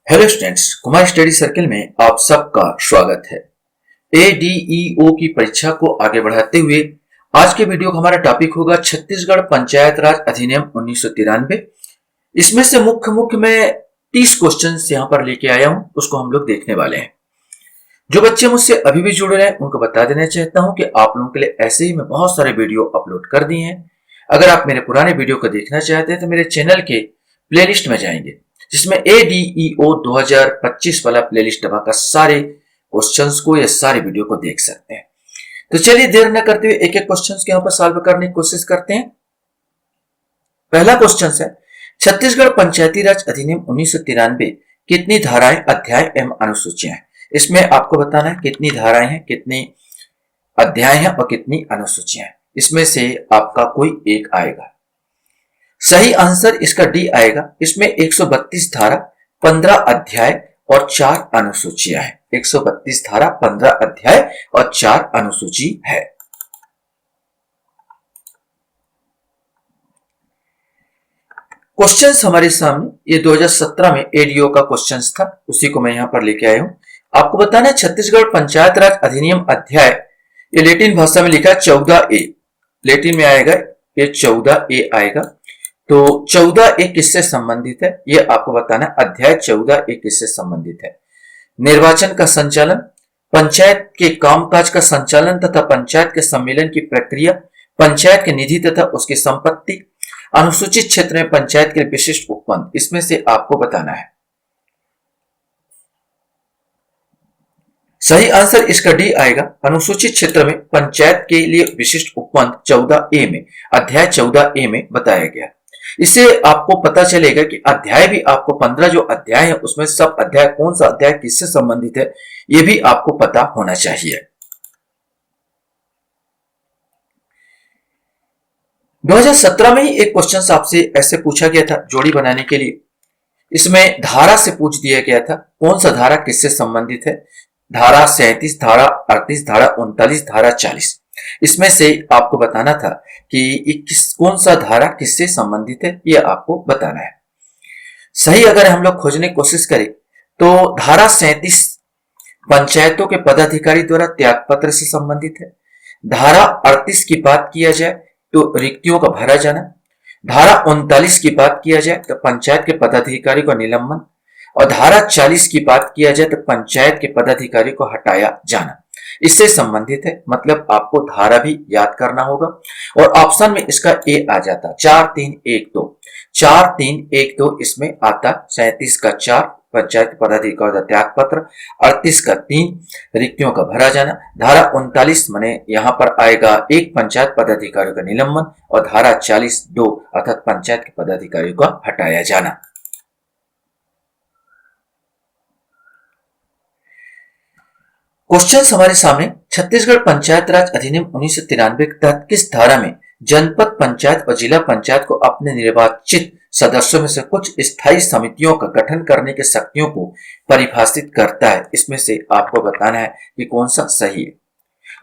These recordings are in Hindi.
Hello students, Kumar study circle में आप सबका स्वागत है। एडीईओ की परीक्षा को आगे बढ़ाते हुए आज के वीडियो का हमारा टॉपिक होगा छत्तीसगढ़ पंचायत राज अधिनियम 1993। इसमें से मुख्य मैं 30 क्वेश्चंस यहां पर लेके आया हूं, उसको हम लोग देखने वाले हैं। जो बच्चे मुझसे अभी भी जुड़ रहे हैं उनको बता देना चाहता हूं कि आप लोगों के लिए ऐसे ही मैं बहुत सारे वीडियो अपलोड कर दिए हैं। अगर आप मेरे पुराने वीडियो को देखना चाहते हैं तो मेरे चैनल के प्लेलिस्ट में जाएंगे, जिसमें एडीईओ 2025 वाला प्लेलिस्ट दबाकर सारे क्वेश्चंस को या सारे वीडियो को देख सकते हैं। तो चलिए देर न करते हुए एक एक क्वेश्चंस के यहां पर सॉल्व करने की कोशिश करते हैं। पहला क्वेश्चन है, छत्तीसगढ़ पंचायती राज अधिनियम 1993 कितनी धाराएं, अध्याय एवं अनुसूचियां हैं। इसमें आपको बताना है कितनी धाराएं हैं, कितनी अध्याय हैं और कितनी अनुसूचियां हैं। इसमें से आपका कोई एक आएगा। सही आंसर इसका डी आएगा। इसमें 132 धारा, 15 अध्याय और 4 अनुसूचियां हैं। 132 धारा, 15 अध्याय और 4 अनुसूची है। क्वेश्चंस हमारे सामने ये 2017 में एडीओ का क्वेश्चंस था, उसी को मैं यहां पर लेके आया हूं। आपको बताना है छत्तीसगढ़ पंचायत राज अधिनियम अध्याय, ये लैटिन भाषा में लिखा है 14A, लैटिन में आएगा ये 14A आएगा। तो 14A किससे संबंधित है ये आपको बताना है। अध्याय 14A किससे संबंधित है। निर्वाचन का संचालन, पंचायत के कामकाज का संचालन तथा पंचायत के सम्मेलन की प्रक्रिया, पंचायत के निधि तथा उसकी संपत्ति, अनुसूचित क्षेत्र में पंचायत के विशिष्ट उपबंध, इसमें से आपको बताना है। सही आंसर इसका डी आएगा। अनुसूचित क्षेत्र में पंचायत के लिए विशिष्ट उपबंध 14A में, अध्याय 14A में बताया गया। इससे आपको पता चलेगा कि अध्याय भी आपको 15 जो अध्याय है उसमें सब अध्याय कौन सा अध्याय किससे संबंधित है यह भी आपको पता होना चाहिए। 2017 में ही एक क्वेश्चन आपसे ऐसे पूछा गया था जोड़ी बनाने के लिए। इसमें धारा से पूछ दिया गया था कौन सा धारा किससे संबंधित है। धारा 37, धारा 38, धारा 39, धारा 40। इसमें से आपको बताना था कि कौन सा धारा किससे संबंधित है यह आपको बताना है। सही अगर हम लोग खोजने की कोशिश करें तो धारा 37 पंचायतों के पदाधिकारी द्वारा त्यागपत्र से संबंधित है। धारा 38 की बात किया जाए तो रिक्तियों का भरा जाना। धारा 39 की बात किया जाए तो पंचायत के पदाधिकारी को निलंबन, और धारा 40 की बात किया जाए तो पंचायत के पदाधिकारी को हटाया जाना, इससे संबंधित है। मतलब आपको धारा भी याद करना होगा और ऑप्शन में इसका ए आ जाता 4 3 1 2, 4 3 1 2 इसमें आता। 37 का 4 पंचायत के पदाधिकारी का त्याग पत्र, 38 का 3 रिक्तियों का भरा जाना, धारा 39 माने यहां पर आएगा 1 पंचायत पदाधिकारियों का निलंबन, और धारा 40 2 अर्थात पंचायत के पदाधिकारियों का हटाया जाना। क्वेश्चन हमारे सामने, छत्तीसगढ़ पंचायत राज अधिनियम 1993 के तहत किस धारा में जनपद पंचायत और जिला पंचायत को अपने निर्वाचित सदस्यों में से कुछ स्थायी समितियों का गठन करने की शक्तियों को परिभाषित करता है। इसमें से आपको बताना है कि कौन सा सही है।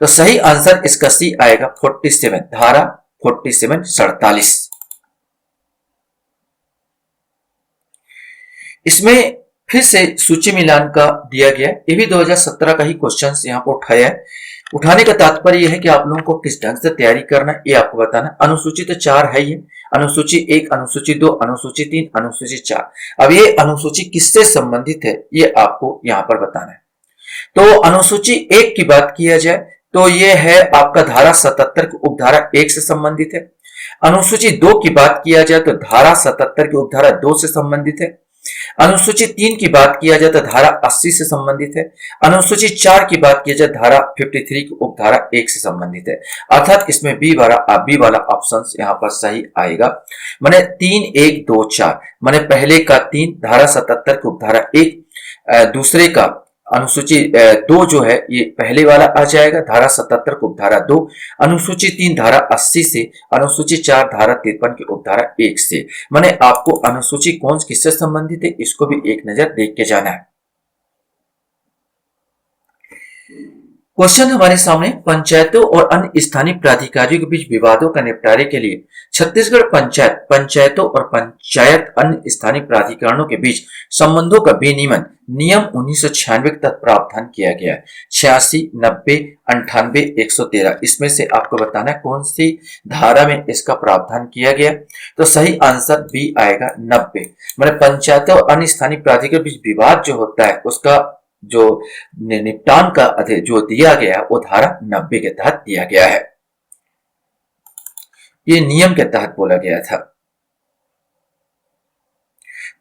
तो सही आंसर इसका सी आएगा 47, धारा 47 47। इसमें फिर से सूची मिलान का दिया गया। ये भी 2017 का ही क्वेश्चन यहाँ पर उठाया है। उठाने का तात्पर्य यह है कि आप लोगों को किस ढंग से तैयारी करना है ये आपको बताना। अनुसूची तो 4 है ये, अनुसूची 1, अनुसूची 2, अनुसूची 3, अनुसूची 4। अब ये अनुसूची किससे संबंधित है ये आपको यहाँ पर बताना है। तो अनुसूची 1 की बात किया जाए तो ये है आपका धारा 77 की उपधारा 1 से संबंधित है। अनुसूची 2 की बात किया जाए तो धारा 77 की उपधारा 2 से संबंधित है। अनुसूची 3 की बात किया जाए तो धारा 80 से संबंधित है। अनुसूची 4 की बात किया जाए धारा 53 की उपधारा 1 से संबंधित है। अर्थात इसमें बी वाला ऑप्शन यहाँ पर सही आएगा। माने 3 1 2 4 माने पहले का 3 धारा 77 की उपधारा 1, दूसरे का अनुसूची 2 जो है ये पहले वाला आ जाएगा, धारा 77 को उपधारा 2, अनुसूची 3 धारा 80 से, अनुसूची 4 धारा 53 की उपधारा 1 से। माने आपको अनुसूची कौन किससे संबंधित है इसको भी एक नजर देख के जाना है। क्वेश्चन हमारे सामने, पंचायतों और अन्य स्थानीय प्राधिकारियों के बीच विवादों का निपटारे के लिए छत्तीसगढ़ पंचायत, पंचायतों और पंचायत अन्य स्थानीय प्राधिकरणों के बीच संबंधों का विनियमन नियम 1996 का प्रावधान किया गया है। 86, 90, 98, 113 इसमें से आपको बताना है कौन सी धारा में इसका प्रावधान किया गया। तो सही आंसर बी आएगा 90। मतलब पंचायतों और अन्य स्थानीय प्राधिकरण के बीच विवाद जो होता है उसका जो निपटान का जो दिया गया वो धारा 90 के तहत दिया गया है। ये नियम के तहत बोला गया था।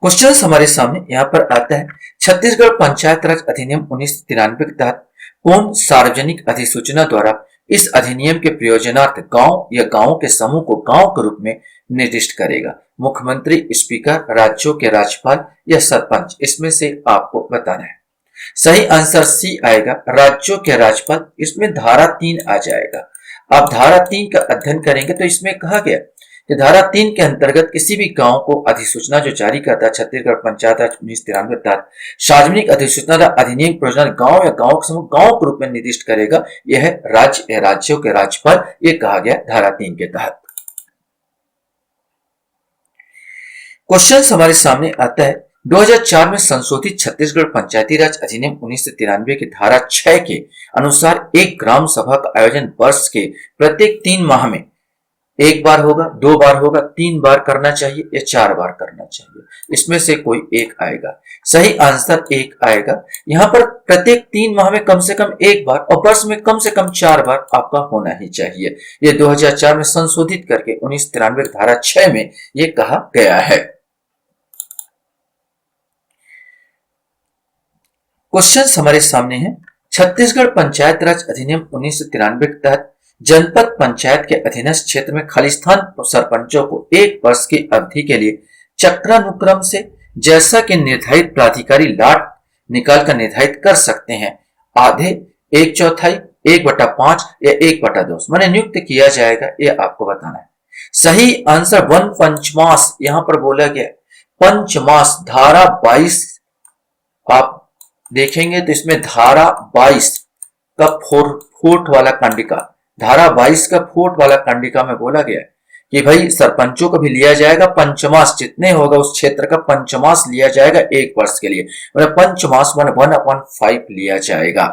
क्वेश्चन हमारे सामने यहां पर आता है, छत्तीसगढ़ पंचायत राज अधिनियम 1993 के तहत कौन सार्वजनिक अधिसूचना द्वारा इस अधिनियम के प्रयोजनार्थ गांव या गांवों के समूह को गांव के रूप में निर्दिष्ट करेगा? मुख्यमंत्री, स्पीकर, राज्यों के राज्यपाल या सरपंच? इसमें से आपको बताना है। सही आंसर सी आएगा, राज्यों के राज्यपाल। इसमें धारा 3 आ जाएगा। आप धारा 3 का अध्ययन करेंगे तो इसमें कहा गया कि धारा 3 के अंतर्गत किसी भी गांव को अधिसूचना जो जारी करता है छत्तीसगढ़ पंचायत राज 1993 के तहत सार्वजनिक अधिसूचना अधिनियम प्रयोजन गांव या गांव के समूह गांव के रूप में निर्दिष्ट करेगा। यह राज्य राज्यों के राज्यपाल, ये कहा गया धारा 3 के तहत। क्वेश्चन हमारे सामने आता है, 2004 में संशोधित छत्तीसगढ़ पंचायती राज अधिनियम 1993 की धारा 6 के अनुसार एक ग्राम सभा का आयोजन वर्ष के प्रत्येक 3 माह में एक बार होगा, 2 बार होगा, 3 बार करना चाहिए या 4 बार करना चाहिए? इसमें से कोई एक आएगा। सही आंसर एक आएगा। यहां पर प्रत्येक 3 माह में कम से कम एक बार और वर्ष में कम से कम 4 बार आपका होना ही चाहिए। ये 2004 में संशोधित करके 1993 धारा 6 में ये कहा गया है। क्वेश्चन हमारे सामने है, छत्तीसगढ़ पंचायत राज अधिनियम 1993 के तहत जनपद पंचायत के अधीनस्थ क्षेत्र में खालिस्तान सरपंचों को 1 वर्ष की अवधि के लिए चक्रानुक्रम से जैसा कि निर्धारित प्राधिकारी लाट निकाल कर निर्धारित कर सकते हैं, आधे, 1/4, 1/5 या 1/2 माने नियुक्त किया जाएगा। ये आपको बताना है। सही आंसर 1 पंचमास यहां पर बोला गया। पंचमास धारा 22 आप देखेंगे तो इसमें धारा 22 का फोर्थ वाला कंडिका, धारा 22 का फोर्थ वाला कंडिका में बोला गया कि भाई सरपंचों को भी लिया जाएगा पंचमास, जितने होगा उस क्षेत्र का पंचमास लिया जाएगा 1 वर्ष के लिए, मतलब पंचमास 1/5 लिया जाएगा।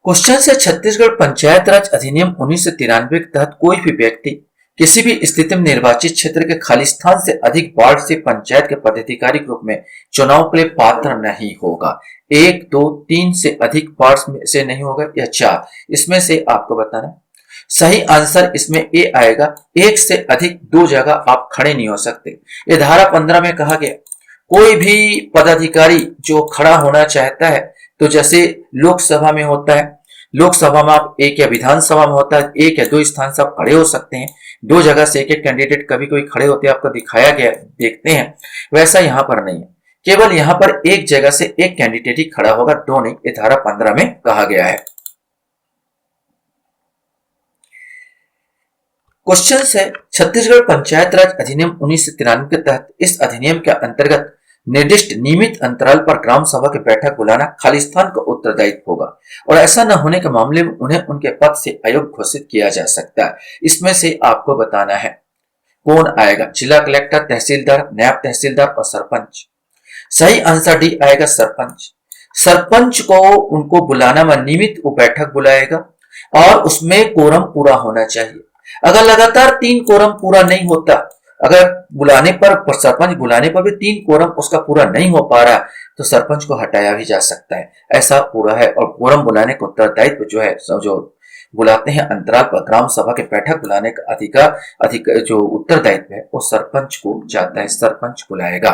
क्वेश्चन से, छत्तीसगढ़ पंचायत राज अधिनियम 1993 के तहत कोई भी व्यक्ति किसी भी स्थिति में निर्वाचित क्षेत्र के खालिस्तान से अधिक वार्ड से पंचायत के पदाधिकारी के रूप में चुनाव के लिए पात्र नहीं होगा। 1, 2, 3 से अधिक वार्ड में से नहीं होगा या 4? इसमें से आपको बताना है। सही आंसर इसमें ए आएगा। 1 से अधिक 2 जगह आप खड़े नहीं हो सकते। ये धारा 15 में कहा गया कोई भी पदाधिकारी जो खड़ा होना चाहता है, तो जैसे लोकसभा में होता है, लोकसभा में आप एक, या विधानसभा में होता है 1 या 2 स्थान से आप खड़े हो सकते हैं। 2 जगह से एक कैंडिडेट कभी कोई खड़े होते आपको दिखाया गया देखते हैं, वैसा यहां पर नहीं है। केवल यहां पर एक जगह से एक कैंडिडेट ही खड़ा होगा, 2 नहीं। ये धारा 15 में कहा गया है। क्वेश्चन है, छत्तीसगढ़ पंचायत राज अधिनियम 1993 के तहत इस अधिनियम के अंतर्गत निर्दिष्ट नियमित अंतराल पर ग्राम सभा की बैठक बुलाना खालिस्तान का उत्तरदायित्व होगा और ऐसा न होने के मामले में उन्हें उनके पद से अयोग्य घोषित किया जा सकता है। इसमें से आपको बताना है कौन आएगा। जिला कलेक्टर, तहसीलदार, नायब तहसीलदार और सरपंच? सही आंसर डी आएगा, सरपंच। सरपंच को उनको बुलाना में नियमित वो बैठक बुलाएगा और उसमें कोरम पूरा होना चाहिए। अगर लगातार 3 कोरम पूरा नहीं होता, अगर बुलाने पर सरपंच बुलाने पर भी 3 कोरम उसका पूरा नहीं हो पा रहा, तो सरपंच को हटाया भी जा सकता है। ऐसा पूरा है। और कोरम बुलाने का उत्तरदायित्व जो है, जो बुलाते हैं अंतराल पर ग्राम सभा के बैठक बुलाने का अधिकार जो उत्तरदायित्व है वो सरपंच को जाता है। सरपंच बुलाएगा।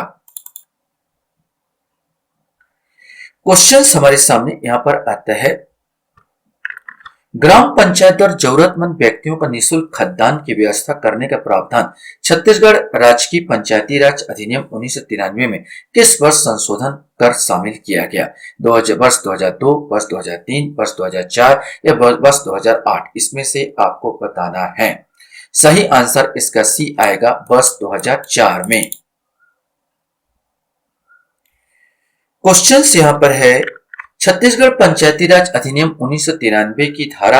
क्वेश्चन हमारे सामने यहां पर आता है, ग्राम पंचायत और जरूरतमंद व्यक्तियों का निःशुल्क खाद्यान्न की व्यवस्था करने का प्रावधान छत्तीसगढ़ राज्य की पंचायती राज अधिनियम 1993 में किस वर्ष संशोधन कर शामिल किया गया? वर्ष 2002, वर्ष 2003, वर्ष 2004 या वर्ष 2008? इसमें से आपको बताना है। सही आंसर इसका सी आएगा, वर्ष 2004 में। क्वेश्चन यहाँ पर है, छत्तीसगढ़ पंचायती राज अधिनियम 1993 की धारा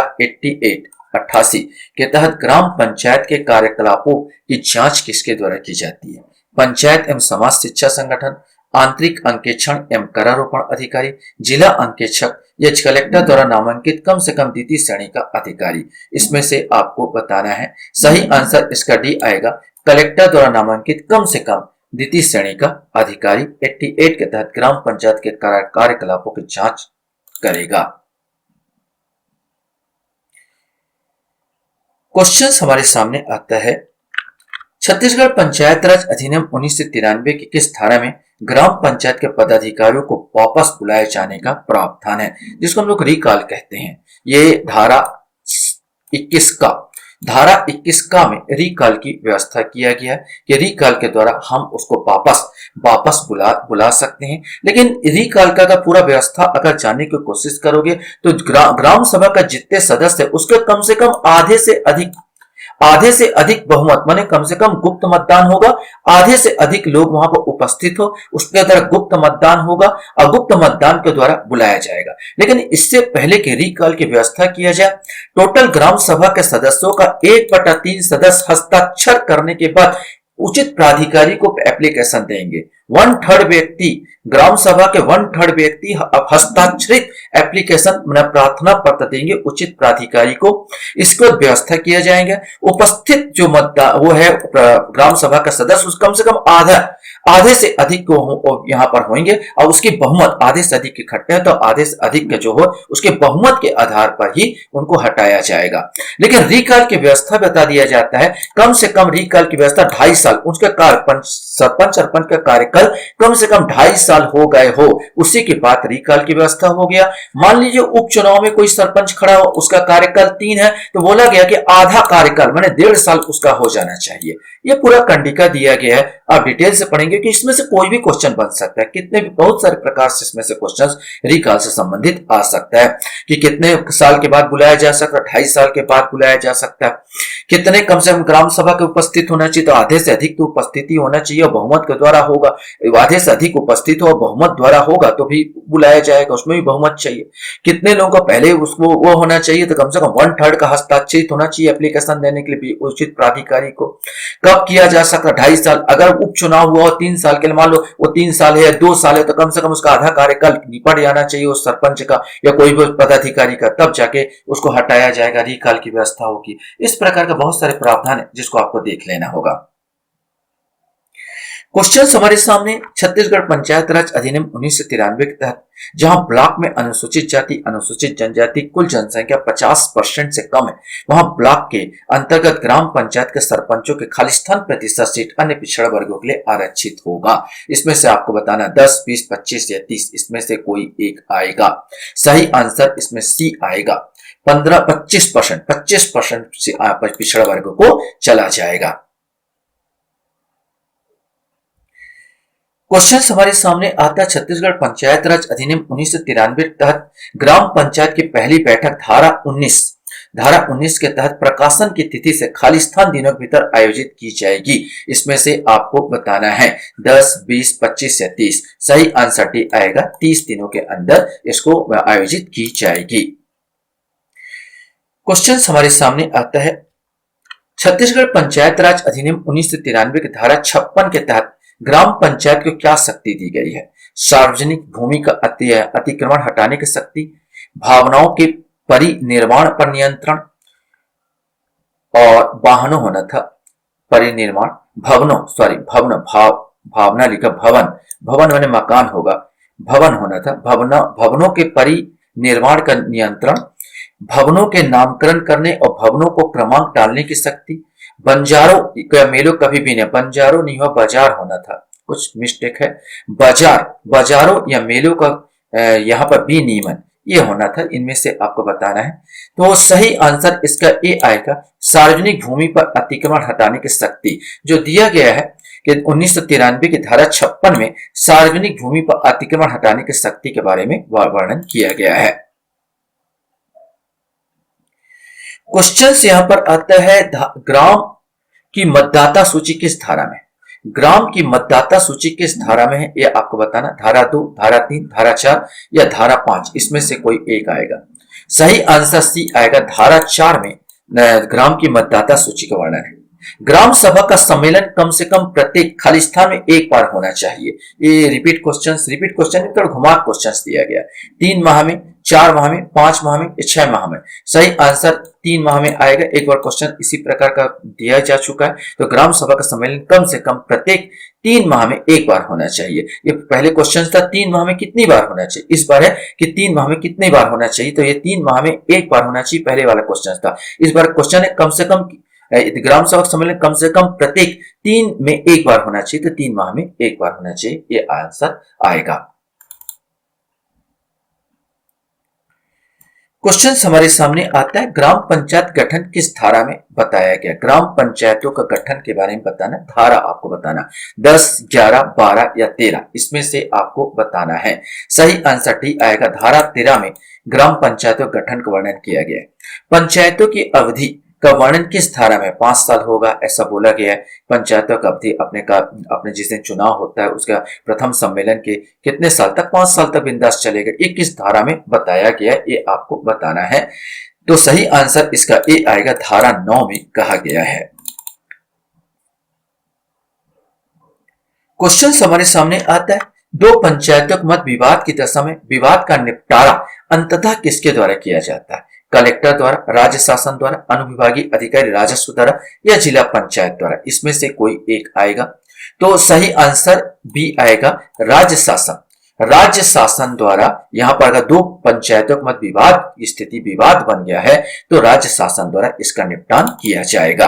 88 के तहत ग्राम पंचायत के कार्यकलापों की जांच किसके द्वारा की जाती है? पंचायत एवं समाज शिक्षा संगठन, आंतरिक अंकेक्षण एवं करारोपण अधिकारी, जिला अंकेक्षक या कलेक्टर द्वारा नामांकित कम से कम द्वितीय श्रेणी का अधिकारी। इसमें से आपको बताना है। सही आंसर इसका डी आएगा, कलेक्टर द्वारा नामांकित कम से कम द्वितीय श्रेणी का अधिकारी 88 के तहत ग्राम पंचायत के कार्यकलापों की जांच करेगा। क्वेश्चन हमारे सामने आता है, छत्तीसगढ़ पंचायत राज अधिनियम 1993 की किस धारा में ग्राम पंचायत के पदाधिकारियों को वापस बुलाए जाने का प्रावधान है, जिसको हम लोग रिकॉल कहते हैं? ये धारा 21 का में रिकॉल की व्यवस्था किया गया है कि रिकॉल के द्वारा हम उसको वापस बुला सकते हैं। लेकिन रिकॉल का पूरा व्यवस्था अगर जानने की कोशिश करोगे तो ग्राम सभा का जितने सदस्य है उसके कम से कम आधे से अधिक बहुमत, माने कम से कम गुप्त मतदान होगा, आधे से अधिक लोग वहां पर उपस्थित हो, उसके द्वारा गुप्त मतदान होगा और गुप्त मतदान के द्वारा बुलाया जाएगा। लेकिन इससे पहले कि रिकॉल की व्यवस्था किया जाए, टोटल ग्राम सभा के सदस्यों का 1/3 सदस्य हस्ताक्षर करने के बाद उचित प्राधिकारी को एप्लीकेशन देंगे। 1/3 व्यक्ति, ग्राम सभा के 1/3 व्यक्ति हस्ताक्षरित एप्लीकेशन प्रार्थना पत्र देंगे उचित प्राधिकारी को। इसको व्यवस्था किया जाएगा। उपस्थित जो मतदान वो है ग्राम सभा का सदस्य कम से कम आधे से अधिक को यहाँ पर होंगे और उसकी बहुमत आधे से अधिक इकट्ठे है तो आधे से अधिक का जो हो उसके बहुमत के आधार पर ही उनको हटाया जाएगा। लेकिन रिकॉल की व्यवस्था बता दिया जाता है, कम से कम रिकॉल की व्यवस्था 2.5 साल, उसके सरपंच का कार्यकाल कम से कम 2.5 साल हो गए हो, उसी के बाद रिकॉल की व्यवस्था हो गया। मान लीजिए उपचुनाव में कोई सरपंच खड़ा हो, उसका कार्यकाल 3 है तो बोला गया कि आधा कार्यकाल माने 1.5 साल उसका हो जाना चाहिए। ये पूरा कंडिका दिया गया है। आप डिटेल से पढ़ेंगे कि इसमें से कोई भी क्वेश्चन बन सकता है, कितने भी बहुत सारे प्रकार से इसमें से क्वेश्चन रिकॉल से संबंधित आ सकता है कि कितने साल के बाद बुलाया जा सकता है, 2.5 साल के बाद बुलाया जा सकता है, कितने कम से कम ग्राम सभा के उपस्थित होना चाहिए तो आधे से अधिक तो उपस्थिति होना चाहिए और बहुमत के द्वारा होगा, आधे से अधिक उपस्थित हो बहुमत द्वारा होगा तो भी बुलाया जाएगा, उसमें भी बहुमत चाहिए। कितने लोगों का पहले उसको वो होना चाहिए तो कम से कम 1/3 का हस्ताक्षरित होना चाहिए एप्लीकेशन देने के लिए उचित प्राधिकारी को। कब किया जा सकता है? 2.5 साल। अगर उपचुनाव हुआ 3 साल के लिए, मान लो वो 3 साल है या 2 साल है तो कम से कम उसका आधा कार्यकाल निपट जाना चाहिए उस सरपंच का या कोई भी पदाधिकारी का, तब जाके उसको हटाया जाएगा, रिकॉल की व्यवस्था होगी। इस प्रकार का बहुत सारे प्रावधान है जिसको आपको देख लेना होगा। क्वेश्चन हमारे सामने, छत्तीसगढ़ पंचायत राज अधिनियम 1993 के तहत जहां ब्लॉक में अनुसूचित जाति अनुसूचित जनजाति कुल जनसंख्या 50% से कम है, वहां ब्लॉक के अंतर्गत ग्राम पंचायत के सरपंचों के खालिस्तान प्रतिशत सीट अन्य पिछड़ा वर्गों के लिए आरक्षित होगा। इसमें से आपको बताना 10, 20, 25 या 30, इसमें से कोई एक आएगा। सही आंसर इसमें सी आएगा। 25% से पिछड़ा वर्ग को चला जाएगा। क्वेश्चन हमारे सामने आता, छत्तीसगढ़ पंचायत राज अधिनियम 1993 के तहत ग्राम पंचायत की पहली बैठक धारा 19 के तहत प्रकाशन की तिथि से खालिस्तान दिनों के भीतर आयोजित की जाएगी। इसमें से आपको बताना है 10, 20, 25 या 30। सही आंसर डी आएगा, 30 दिनों के अंदर इसको आयोजित की जाएगी। क्वेश्चन हमारे सामने आता है, छत्तीसगढ़ पंचायत राज अधिनियम 1993 की धारा 56 के तहत ग्राम पंचायत को क्या शक्ति दी गई है? सार्वजनिक भूमि का अतिक्रमण हटाने की शक्ति, भावनाओं के परिनिर्माण पर नियंत्रण और वाहनों होना था परिनिर्माण भावना लिखा भवन माने मकान होगा, भवन होना था भवनों के परिनिर्माण का नियंत्रण, भवनों के नामकरण करने और भवनों को क्रमांक डालने की शक्ति, बंजारों का मेलों कभी भी नहीं, बंजारों नहीं हुआ बाजार होना था, कुछ मिस्टेक है, बाजारों या मेलों का यहाँ पर भी नियमन ये होना था। इनमें से आपको बताना है तो सही आंसर इसका ए आएगा, सार्वजनिक भूमि पर अतिक्रमण हटाने की शक्ति जो दिया गया है कि 1993 की धारा 56 में सार्वजनिक भूमि पर अतिक्रमण हटाने की शक्ति के बारे में वर्णन किया गया है। क्वेश्चन यहां पर आता है, ग्राम की मतदाता सूची किस धारा में? ग्राम की मतदाता सूची किस धारा में है ये आपको बताना। धारा 2, धारा 3, धारा 4 या धारा 5, इसमें से कोई एक आएगा। सही आंसर सी आएगा, धारा 4 में ग्राम की मतदाता सूची का वर्णन है। ग्राम सभा का सम्मेलन कम से कम प्रत्येक खाली स्थान में एक बार होना चाहिए। ये रिपीट क्वेश्चन थोड़ा घुमा क्वेश्चन दिया गया। 3 माह में, 4 माह में, 5 माह में, 6 माह में। सही आंसर 3 माह में आएगा। एक बार क्वेश्चन इसी प्रकार का दिया जा चुका है। तो ग्राम सभा का सम्मेलन कम से कम प्रत्येक 3 माह में एक बार होना चाहिए। ये पहले क्वेश्चन था 3 माह में कितनी बार होना चाहिए, इस बार है कि 3 माह में कितनी बार होना चाहिए। तो ये 3 माह में एक बार होना चाहिए, पहले वाला क्वेश्चन था। इस बार क्वेश्चन है कम से कम ग्राम सभा सम्मेलन कम से कम प्रत्येक 3 में एक बार होना चाहिए। तो 3 माह में एक बार होना चाहिए, ये आंसर आएगा। क्वेश्चन हमारे सामने आता है, ग्राम पंचायत गठन किस धारा में बताया गया। ग्राम पंचायतों का गठन के बारे में बताना, धारा आपको बताना 10, 11, 12 या 13, इसमें से आपको बताना है। सही आंसर डी आएगा, धारा 13 में ग्राम पंचायतों गठन का वर्णन किया गया है। पंचायतों की अवधि का वर्णन किस धारा में, 5 साल होगा ऐसा बोला गया है। पंचायतों का अवधि अपने जिस दिन चुनाव होता है उसका प्रथम सम्मेलन के कितने साल तक, 5 साल तक बिंदास चलेगा। ये किस धारा में बताया गया है ये आपको बताना है। तो सही आंसर इसका ए आएगा, धारा 9 में कहा गया है। क्वेश्चन हमारे सामने आता है, दो पंचायतों के मत विवाद की दशा में विवाद का निपटारा अंततः किसके द्वारा किया जाता है। कलेक्टर द्वारा, राज्य शासन द्वारा, अनुविभागीय अधिकारी राजस्व द्वारा या जिला पंचायत द्वारा, इसमें से कोई एक आएगा। तो सही आंसर बी आएगा, राज्य शासन। राज्य शासन द्वारा, यहां पर अगर दो पंचायतों के मत विवाद की स्थिति विवाद बन गया है तो राज्य शासन द्वारा इसका निपटान किया जाएगा।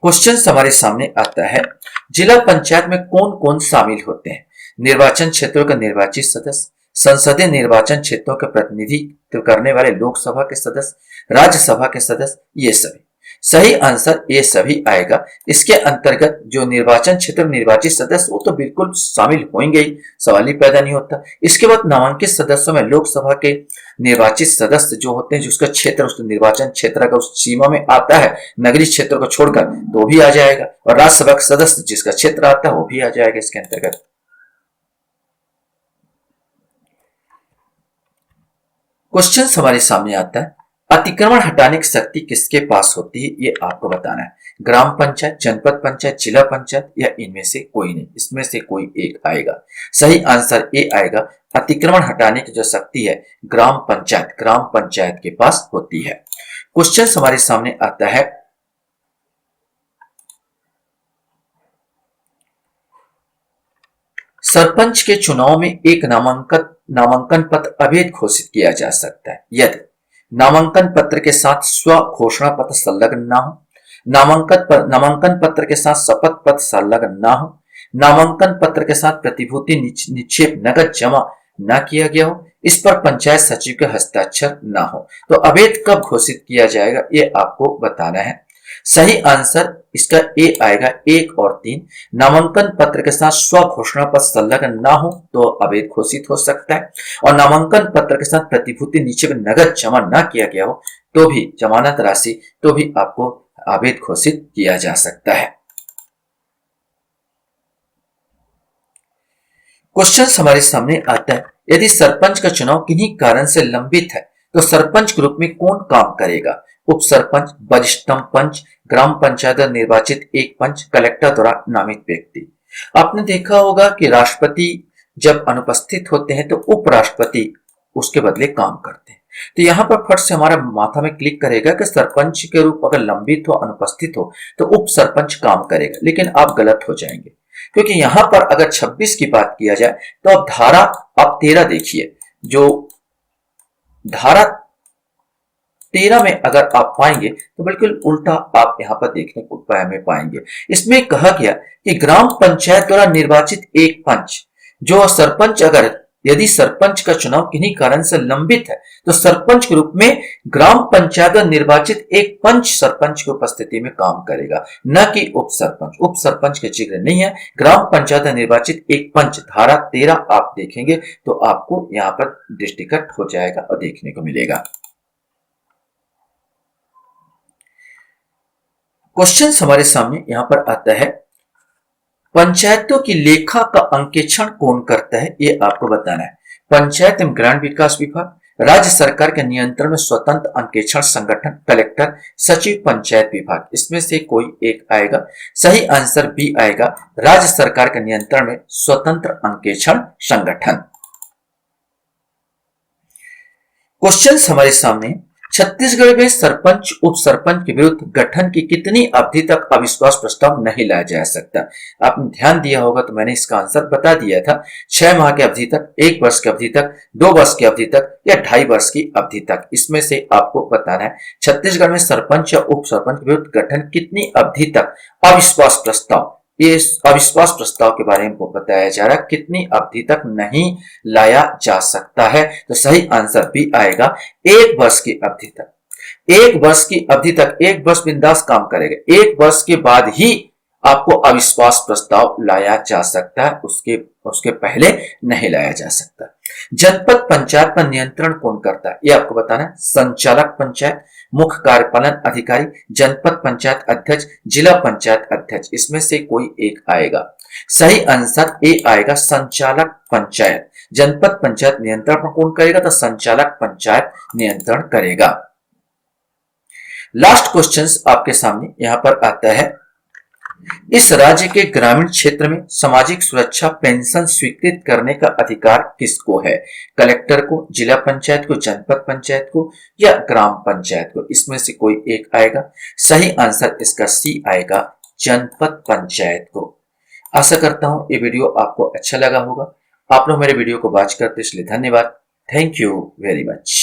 क्वेश्चन हमारे सामने आता है, जिला पंचायत में कौन कौन शामिल होते हैं। निर्वाचन क्षेत्रों का निर्वाचित सदस्य, संसदीय निर्वाचन क्षेत्रों का प्रतिनिधित्व करने वाले लोकसभा के सदस्य, राज्यसभा के सदस्य, ये सभी। सही आंसर ये सभी आएगा। इसके अंतर्गत जो निर्वाचन क्षेत्र में निर्वाचित सदस्य वो तो बिल्कुल शामिल होंगे ही, सवाल ही पैदा नहीं होता। इसके बाद नामांकित सदस्यों में लोकसभा के निर्वाचित सदस्य जो होते हैं, जिसका क्षेत्र उस निर्वाचन क्षेत्र का उस सीमा में आता है, नगरीय क्षेत्र को छोड़कर, तो भी आ जाएगा। और राज्यसभा के सदस्य जिसका क्षेत्र आता है वो भी आ जाएगा इसके अंतर्गत। क्वेश्चन हमारे सामने आता है, अतिक्रमण हटाने की शक्ति किसके पास होती है ये आपको बताना है। ग्राम पंचायत, जनपद पंचायत, जिला पंचायत या इनमें से कोई नहीं, इसमें से कोई एक आएगा। सही आंसर ए आएगा, अतिक्रमण हटाने की जो शक्ति है ग्राम पंचायत के पास होती है। क्वेश्चन हमारे सामने आता है, सरपंच के चुनाव में एक नामांकन पत्र अवैध घोषित किया जा सकता है यदि नामांकन पत्र के साथ स्व घोषणा पत्र संलग्न ना हो, नामांकन पत्र के साथ शपथ पत्र संलग्न ना हो, नामांकन पत्र के साथ प्रतिभूति निक्षेप नगद जमा न किया गया हो, इस पर पंचायत सचिव के हस्ताक्षर ना हो। तो अवैध कब घोषित किया जाएगा ये आपको बताना है। सही आंसर इसका ए आएगा, 1 और 3। नामांकन पत्र के साथ स्व घोषणा पत्र संलग्न ना हो तो अवैध घोषित हो सकता है, और नामांकन पत्र के साथ प्रतिभूति नीचे में नगद जमा ना किया गया हो तो भी, जमानत राशि, तो भी आपको अवैध घोषित किया जा सकता है। क्वेश्चन हमारे सामने आता है, यदि सरपंच का चुनाव किन्हीं कारण से लंबित है तो सरपंच के रूप में कौन काम करेगा। उप सरपंच, वरिष्ठतम पंच, ग्राम पंचायत निर्वाचित एक पंच, कलेक्टर द्वारा नामित व्यक्ति। आपने देखा होगा कि राष्ट्रपति जब अनुपस्थित होते हैं तो उपराष्ट्रपति उसके बदले काम करते हैं। तो यहाँ पर फट से हमारा माथा में क्लिक करेगा कि सरपंच के रूप अगर लंबित हो, अनुपस्थित हो तो उप सरपंच काम करेगा, लेकिन आप गलत हो जाएंगे, क्योंकि यहाँ पर अगर 26 की बात किया जाए तो अब धारा आप 13 देखिए, जो धारा 13 में अगर आप पाएंगे तो बिल्कुल उल्टा आप यहाँ पर देखने को पाएंगे। इसमें कहा गया कि ग्राम पंचायत द्वारा निर्वाचित एक पंच, जो सरपंच, अगर यदि सरपंच का चुनाव किन्हीं कारण से लंबित है तो सरपंच के रूप में ग्राम पंचायत द्वारा निर्वाचित एक पंच सरपंच की उपस्थिति में काम करेगा, न कि उप सरपंच। उप सरपंच के जिक्र नहीं है, ग्राम पंचायत द्वारा निर्वाचित एक पंच। धारा 13 आप देखेंगे तो आपको यहाँ पर दृष्टिगत हो जाएगा और देखने को मिलेगा। क्वेश्चन हमारे सामने यहां पर आता है, पंचायतों की लेखा का अंकेक्षण कौन करता है, ये आपको बताना है। पंचायत एवं ग्रामीण विकास विभाग, राज्य सरकार के नियंत्रण में स्वतंत्र अंकेक्षण संगठन, कलेक्टर, सचिव, पंचायत विभाग, इसमें से कोई एक आएगा। सही आंसर बी आएगा, राज्य सरकार के नियंत्रण में स्वतंत्र अंकेक्षण संगठन। क्वेश्चन हमारे सामने, छत्तीसगढ़ में सरपंच उप सरपंच के विरुद्ध गठन की कितनी अवधि तक अविश्वास प्रस्ताव नहीं लाया जा सकता। आपने ध्यान दिया होगा तो मैंने इसका आंसर बता दिया था। 6 माह की अवधि तक, 1 वर्ष की अवधि तक, 2 वर्ष की अवधि तक या 2.5 वर्ष की अवधि तक, इसमें से आपको बताना है छत्तीसगढ़ में सरपंच या उप सरपंच के विरुद्ध गठन कितनी अवधि तक अविश्वास प्रस्ताव, ये अविश्वास प्रस्ताव के बारे में बताया जा रहा है, कितनी अवधि तक नहीं लाया जा सकता है। तो सही आंसर बी आएगा, 1 वर्ष की अवधि तक। 1 वर्ष की अवधि तक, 1 वर्ष बिंदास काम करेगा, 1 वर्ष के बाद ही आपको अविश्वास प्रस्ताव लाया जा सकता है, उसके उसके पहले नहीं लाया जा सकता। जनपद पंचायत पर नियंत्रण कौन करता है, ये आपको बताना है। संचालक पंचायत, मुख्य कार्यपालन अधिकारी, जनपद पंचायत अध्यक्ष, जिला पंचायत अध्यक्ष, इसमें से कोई एक आएगा। सही आंसर ए आएगा, संचालक पंचायत। जनपद पंचायत नियंत्रण कौन करेगा, तो संचालक पंचायत नियंत्रण करेगा। लास्ट क्वेश्चन आपके सामने यहां पर आता है, इस राज्य के ग्रामीण क्षेत्र में सामाजिक सुरक्षा पेंशन स्वीकृत करने का अधिकार किसको है। कलेक्टर को, जिला पंचायत को, जनपद पंचायत को या ग्राम पंचायत को, इसमें से कोई एक आएगा। सही आंसर इसका सी आएगा, जनपद पंचायत को। आशा करता हूं ये वीडियो आपको अच्छा लगा होगा। आप लोग मेरे वीडियो को वॉच करते इसलिए धन्यवाद। Thank you very much.